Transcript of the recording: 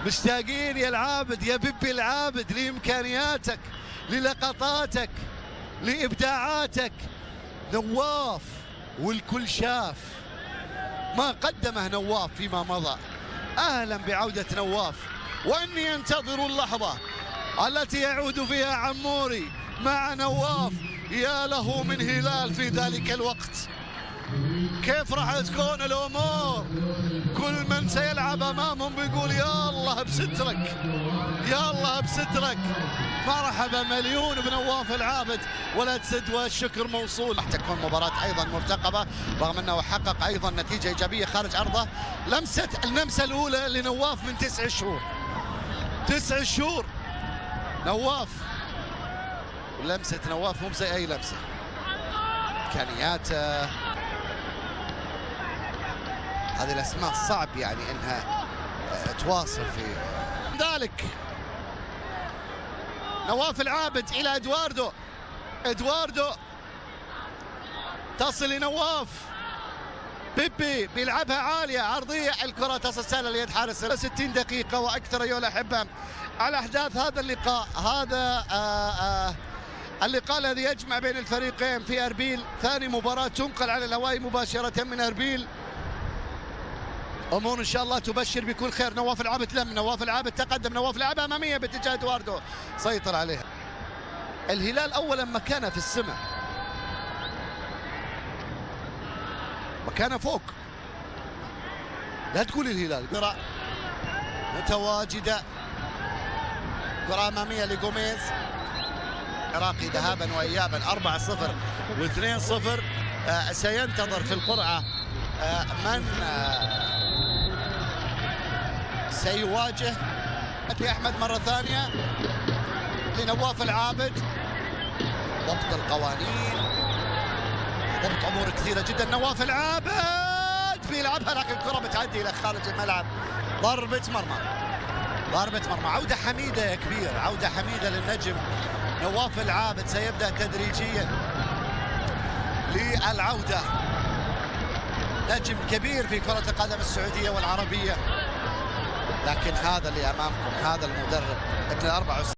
مشتاقين يا العابد يا بيبي العابد لإمكانياتك، للقطاتك، لإبداعاتك. نواف والكل شاف ما قدمه نواف فيما مضى. أهلا بعودة نواف، وإني أنتظر اللحظة التي يعود فيها عموري مع نواف. يا له من هلال في ذلك الوقت، كيف راح تكون الأمور؟ كل من سيلعب أمامهم بيقول يا الله بسترك، يا الله بسترك. مرحبا مليون بنواف العابد، ولا تسد والشكر موصول. راح تكون مباراة أيضا مرتقبة رغم أنه حقق أيضا نتيجة إيجابية خارج أرضه. اللمسة الأولى لنواف من 9 شهور، 9 شهور نواف. ولمسة نواف مو زي أي لمسة، إمكانياته هذه الأسماء صعب يعني أنها تواصل في ذلك. نواف العابد إلى إدواردو، إدواردو تصل لنواف. بيبي بيلعبها عالية عرضية، الكرة تصل سهلة ليد حارس. 60 دقيقة وأكثر أيها الأحبة على أحداث هذا اللقاء. هذا اللقاء الذي يجمع بين الفريقين في أربيل، ثاني مباراة تنقل على الهواء مباشرة من أربيل. أمور إن شاء الله تبشر بكل خير. نواف العابد لم، نواف العابد تقدم، نواف لعبها أمامية باتجاه إدواردو، سيطر عليها. الهلال أولا مكانه في السماء، مكانه فوق، لا تقول الهلال. كرة متواجدة، كرة أمامية لجوميز. العراقي ذهابا وإيابا 4-0 و2-0. سينتظر في القرعة من سيواجه. أحمد مرة ثانية لنواف العابد. ضبط القوانين، ضبط أمور كثيرة جدا. نواف العابد بيلعبها لكن الكرة بتعدي إلى خارج الملعب. ضربة مرمى، ضربة مرمى. عودة حميدة يا كبير، عودة حميدة للنجم نواف العابد. سيبدأ تدريجيا للعودة. نجم كبير في كرة القدم السعودية والعربية، لكن هذا اللي أمامكم، هذا المدرب ابن 64